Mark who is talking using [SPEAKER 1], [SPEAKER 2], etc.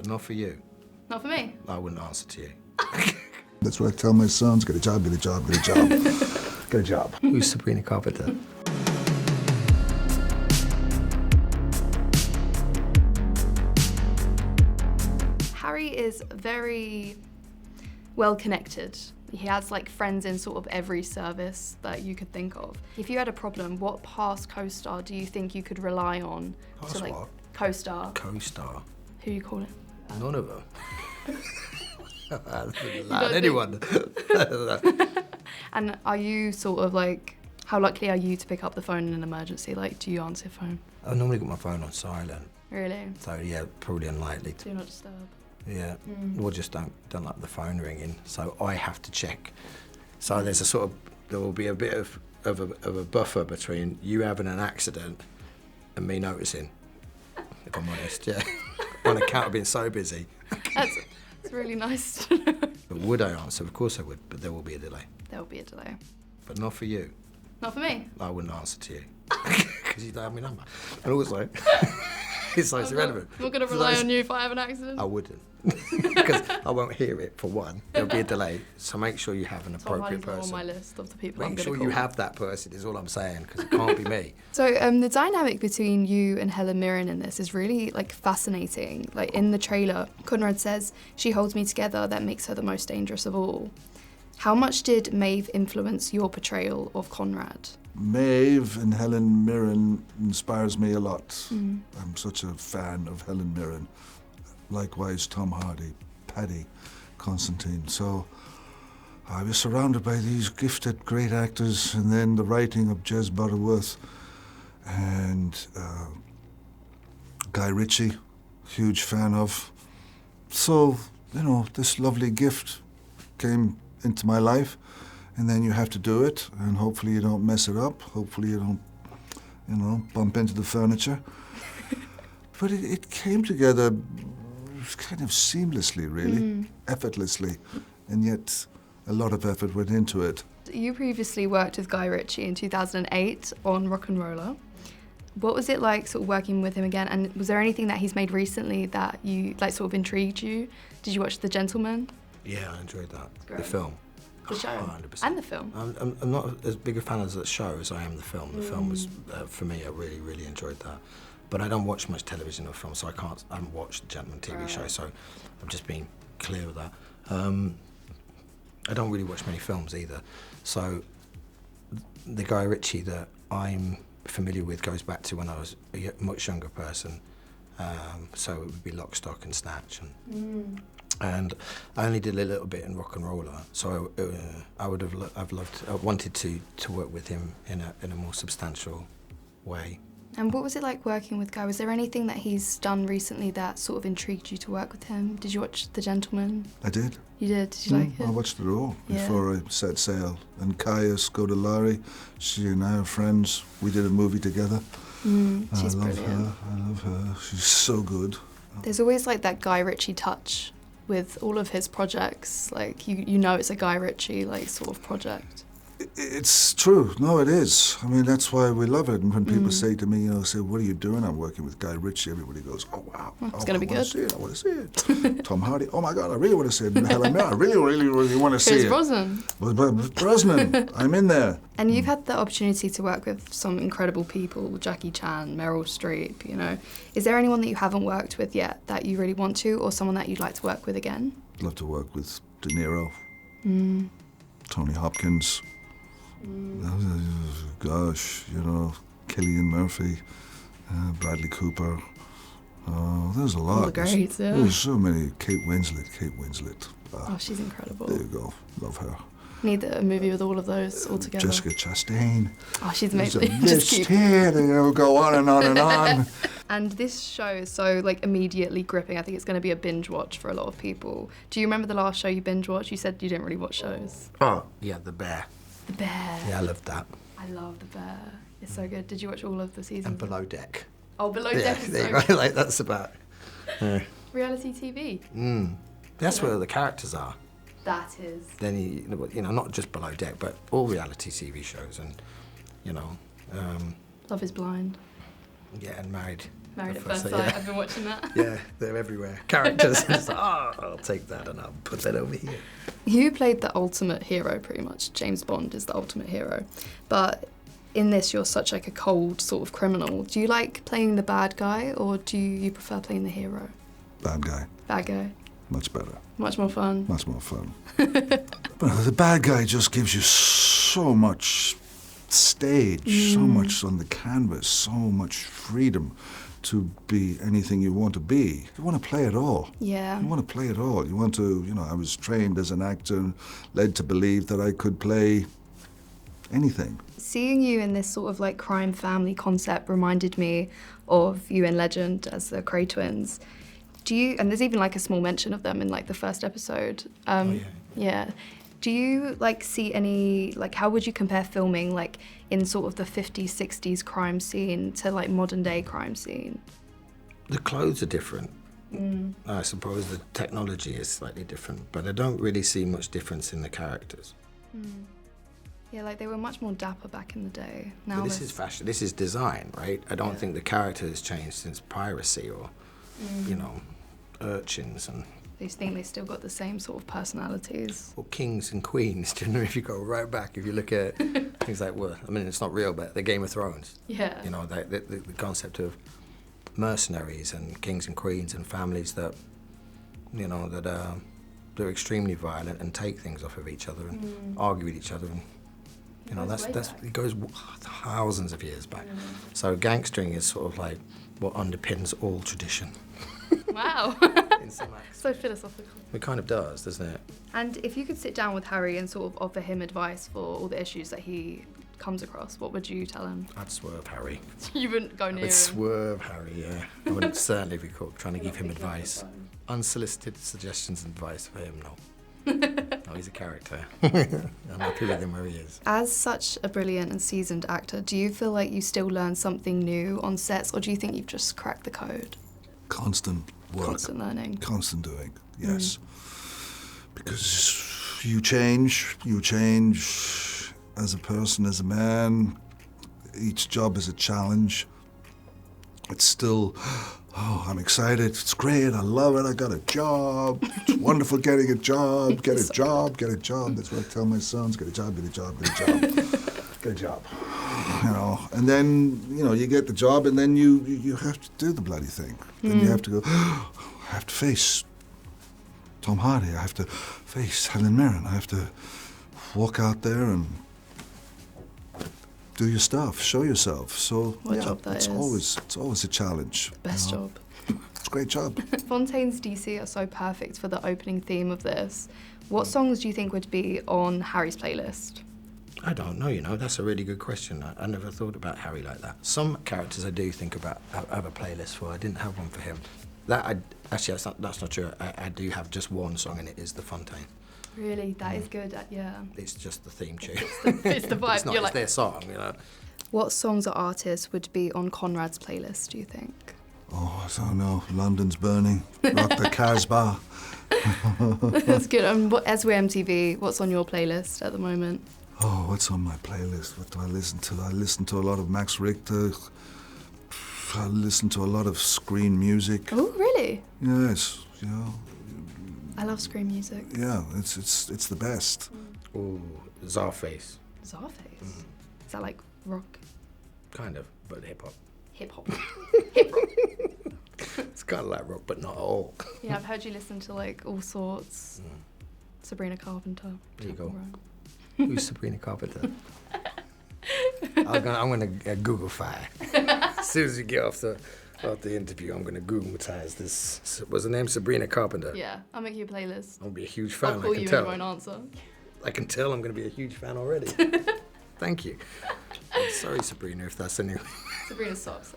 [SPEAKER 1] But not for you.
[SPEAKER 2] Not for me?
[SPEAKER 1] I wouldn't answer to you.
[SPEAKER 3] That's what I tell my sons, get a job, get a job, get a job. Get a job.
[SPEAKER 1] Who's Sabrina Carpenter?
[SPEAKER 2] Harry is very well connected. He has like friends in sort of every service that you could think of. If you had a problem, what past co-star do you think you could rely on
[SPEAKER 1] Past
[SPEAKER 2] to like
[SPEAKER 1] what?
[SPEAKER 2] co-star?
[SPEAKER 1] Co-star?
[SPEAKER 2] Who you call it?
[SPEAKER 1] None of them. I haven't allowed anyone.
[SPEAKER 2] And are you sort of like, how likely are you to pick up the phone in an emergency? Like, do you answer your phone?
[SPEAKER 1] I normally got my phone on silent.
[SPEAKER 2] Really?
[SPEAKER 1] So yeah, probably unlikely to.
[SPEAKER 2] Do not disturb.
[SPEAKER 1] Yeah, or just don't like the phone ringing. So I have to check. So there's a sort of, there will be a bit of a buffer between you having an accident and me noticing, if I'm honest, yeah. On account of being so busy.
[SPEAKER 2] That's really nice to know.
[SPEAKER 1] But would I answer? Of course I would, but there will be a delay.
[SPEAKER 2] There will be a delay.
[SPEAKER 1] But not for you.
[SPEAKER 2] Not for me?
[SPEAKER 1] I wouldn't answer to you. Because you don't have my number. And also, it's like, it's irrelevant.
[SPEAKER 2] I'm not going to rely on you if I have an accident.
[SPEAKER 1] I wouldn't. Because I won't hear it, for one. There'll be a delay. So make sure you have an appropriate person.
[SPEAKER 2] on my list of the people I'm
[SPEAKER 1] Make
[SPEAKER 2] going to
[SPEAKER 1] sure
[SPEAKER 2] call.
[SPEAKER 1] you have that person, is all I'm saying, because it can't be me.
[SPEAKER 2] So the dynamic between you and Helen Mirren in this is really like fascinating. Like in the trailer, Conrad says, "She holds me together, that makes her the most dangerous of all." How much did Maeve influence your portrayal of Conrad?
[SPEAKER 3] Maeve and Helen Mirren inspires me a lot. I'm such a fan of Helen Mirren. Likewise, Tom Hardy, Paddy, Constantine. So I was surrounded by these gifted, great actors, and then the writing of Jez Butterworth and Guy Ritchie, huge fan of. So, you know, this lovely gift came into my life, and then you have to do it, and hopefully you don't mess it up. Hopefully you don't, you know, bump into the furniture. But it came together kind of seamlessly, really, effortlessly, and yet a lot of effort went into it.
[SPEAKER 2] You previously worked with Guy Ritchie in 2008 on Rock and Roller. What was it like sort of working with him again? And was there anything that he's made recently that you like sort of intrigued you? Did you watch The Gentleman?
[SPEAKER 1] Yeah, I enjoyed that.
[SPEAKER 2] Great.
[SPEAKER 1] The film.
[SPEAKER 2] The show?
[SPEAKER 1] 100%.
[SPEAKER 2] And the film?
[SPEAKER 1] I'm not as big a fan of the show as I am the film. The film was, for me, I really, really enjoyed that. But I don't watch much television or film, so I haven't watched the Gentleman TV show, so I'm just being clear with that. I don't really watch many films either. So the Guy Ritchie that I'm familiar with goes back to when I was a much younger person. So it would be Lock, Stock and Snatch. And I only did a little bit in Rock and Roller, so I would have I wanted to work with him in a more substantial way.
[SPEAKER 2] And what was it like working with Guy? Was there anything that he's done recently that sort of intrigued you to work with him? Did you watch The Gentleman?
[SPEAKER 3] I did.
[SPEAKER 2] You did? Did you like it?
[SPEAKER 3] I watched it all before I set sail. And Kaya Scodelario, she and I are friends. We did a movie together.
[SPEAKER 2] She's brilliant.
[SPEAKER 3] I love her. She's so good.
[SPEAKER 2] There's always like that Guy Ritchie touch with all of his projects. Like you know it's a Guy Ritchie like sort of project.
[SPEAKER 3] It's true. No, it is. I mean, that's why we love it. And when people say to me, you know, say, "What are you doing?" I'm working with Guy Ritchie. Everybody goes, "Oh, wow.
[SPEAKER 2] It's going to be good.
[SPEAKER 3] I want to see it. Tom Hardy. Oh, my God, I really want to see it. And Helen Mirren, I really, really, really want to see it.
[SPEAKER 2] Brosnan.
[SPEAKER 3] Brosnan. I'm in there.
[SPEAKER 2] And you've had the opportunity to work with some incredible people, Jackie Chan, Meryl Streep, you know. Is there anyone that you haven't worked with yet that you really want to, or someone that you'd like to work with again?
[SPEAKER 3] I'd love to work with De Niro, Tony Hopkins. Gosh, you know, Cillian Murphy, Bradley Cooper. There's a lot.
[SPEAKER 2] All the greats, yeah.
[SPEAKER 3] There's so many. Kate Winslet.
[SPEAKER 2] Oh, she's incredible.
[SPEAKER 3] There you go. Love her.
[SPEAKER 2] Need a movie with all of those all together.
[SPEAKER 3] Jessica Chastain.
[SPEAKER 2] Oh, she's
[SPEAKER 3] There's
[SPEAKER 2] amazing.
[SPEAKER 3] a list here. They go on and on and on.
[SPEAKER 2] And this show is so like immediately gripping. I think it's going to be a binge watch for a lot of people. Do you remember the last show you binge watched? You said you didn't really watch shows.
[SPEAKER 1] Oh, yeah, The Bear.
[SPEAKER 2] The Bear.
[SPEAKER 1] Yeah, I loved that.
[SPEAKER 2] I love The Bear. It's so good. Did you watch all of the seasons?
[SPEAKER 1] And Below Deck.
[SPEAKER 2] Oh, Below Deck is
[SPEAKER 1] there
[SPEAKER 2] so
[SPEAKER 1] you
[SPEAKER 2] good.
[SPEAKER 1] go. Like, that's about...
[SPEAKER 2] Reality TV.
[SPEAKER 1] That's where the characters are.
[SPEAKER 2] That is.
[SPEAKER 1] Then, you know, not just Below Deck, but all reality TV shows and, you know...
[SPEAKER 2] Love is Blind.
[SPEAKER 1] Yeah, and Married
[SPEAKER 2] Married at
[SPEAKER 1] First
[SPEAKER 2] First
[SPEAKER 1] Sight,
[SPEAKER 2] Sight.
[SPEAKER 1] yeah.
[SPEAKER 2] I've been watching that.
[SPEAKER 1] Yeah, they're everywhere. Characters. It's like, oh, I'll take that and I'll put that over here.
[SPEAKER 2] You played the ultimate hero, pretty much. James Bond is the ultimate hero. But in this, you're such like a cold sort of criminal. Do you like playing the bad guy, or do you prefer playing the hero?
[SPEAKER 3] Bad guy.
[SPEAKER 2] Bad guy.
[SPEAKER 3] Much better.
[SPEAKER 2] Much more fun.
[SPEAKER 3] Much more fun. But the bad guy just gives you so much stage, so much on the canvas, so much freedom to be anything you want to be. You want to play it all.
[SPEAKER 2] Yeah.
[SPEAKER 3] You want to play it all. You want to, I was trained as an actor and led to believe that I could play anything.
[SPEAKER 2] Seeing you in this sort of like crime family concept reminded me of you in Legend as the Cray twins. And there's even like a small mention of them in like the first episode. Yeah. Do you like see any, like how would you compare filming like in sort of the 50s, 60s crime scene to like modern day crime scene?
[SPEAKER 1] The clothes are different. I suppose the technology is slightly different, but I don't really see much difference in the characters.
[SPEAKER 2] Yeah, like they were much more dapper back in the day. Now
[SPEAKER 1] But this is fashion, this is design, right? I don't think the character has changed since piracy or, urchins and...
[SPEAKER 2] They think they still got the same sort of personalities.
[SPEAKER 1] Or kings and queens, do you know, if you go right back, if you look at things like, well, I mean, it's not real, but the Game of Thrones.
[SPEAKER 2] Yeah.
[SPEAKER 1] You know, the concept of mercenaries and kings and queens and families that, they're extremely violent and take things off of each other and argue with each other. And, that's it goes thousands of years back. So gangstering is sort of like what underpins all tradition.
[SPEAKER 2] Wow.
[SPEAKER 1] In some acts.
[SPEAKER 2] So philosophical.
[SPEAKER 1] It kind of does, doesn't it?
[SPEAKER 2] And if you could sit down with Harry and sort of offer him advice for all the issues that he comes across, what would you tell him?
[SPEAKER 1] I'd swerve Harry.
[SPEAKER 2] You wouldn't go near him?
[SPEAKER 1] I'd swerve Harry, yeah. I wouldn't certainly be caught trying to give him advice. Unsolicited suggestions and advice for him, no. No, he's a character. I'm happy with him where he is.
[SPEAKER 2] As such a brilliant and seasoned actor, do you feel like you still learn something new on sets, or do you think you've just cracked the code?
[SPEAKER 3] Constant work.
[SPEAKER 2] Constant learning.
[SPEAKER 3] Constant doing, yes. Because you change as a person, as a man. Each job is a challenge. It's still, I'm excited, it's great, I love it, I got a job. It's wonderful getting a job, get a job. That's what I tell my sons, get a job. Get a job. And then, you get the job and then you have to do the bloody thing. Then you have to go, I have to face Tom Hardy, I have to face Helen Mirren, I have to walk out there and do your stuff, show yourself. So
[SPEAKER 2] What job that
[SPEAKER 3] it's
[SPEAKER 2] is.
[SPEAKER 3] always a challenge.
[SPEAKER 2] Best job.
[SPEAKER 3] It's a great job.
[SPEAKER 2] Fontaine's DC are so perfect for the opening theme of this. What songs do you think would be on Harry's playlist?
[SPEAKER 1] I don't know, that's a really good question. I never thought about Harry like that. Some characters I do think about, have a playlist for. I didn't have one for him. Actually, that's not true. I do have just one song and it is The Fontaine.
[SPEAKER 2] Really? That is good, yeah.
[SPEAKER 1] It's just the theme tune.
[SPEAKER 2] It's the vibe.
[SPEAKER 1] It's not, it's their song,
[SPEAKER 2] What songs or artists would be on Conrad's playlist, do you think?
[SPEAKER 3] Oh, I don't know. London's Burning. Rock the Casbah.
[SPEAKER 2] That's good. As we're MTV, what's on your playlist at the moment?
[SPEAKER 3] Oh, what's on my playlist? What do I listen to? I listen to a lot of Max Richter. I listen to a lot of screen music.
[SPEAKER 2] Oh, really?
[SPEAKER 3] Yes,
[SPEAKER 2] I love screen music.
[SPEAKER 3] Yeah, it's the best.
[SPEAKER 1] Ooh, Czarface.
[SPEAKER 2] Czarface? Is that like rock?
[SPEAKER 1] Kind of, but hip-hop.
[SPEAKER 2] Hip-hop. Hip-hop.
[SPEAKER 1] It's kind of like rock, but not at all.
[SPEAKER 2] Yeah, I've heard you listen to like all sorts. Sabrina Carpenter.
[SPEAKER 1] There you go.
[SPEAKER 2] Run.
[SPEAKER 1] Who's Sabrina Carpenter? I'm gonna Google fire. As soon as you get off the interview, I'm gonna Google-tize this. What's her name? Sabrina Carpenter.
[SPEAKER 2] Yeah, I'll make you a playlist.
[SPEAKER 1] I'll be a huge fan.
[SPEAKER 2] I'll call
[SPEAKER 1] I can
[SPEAKER 2] you
[SPEAKER 1] tell.
[SPEAKER 2] and you won't answer.
[SPEAKER 1] I can tell I'm gonna be a huge fan already. Thank you. I'm sorry, Sabrina, if that's anything.
[SPEAKER 2] Sabrina sucks.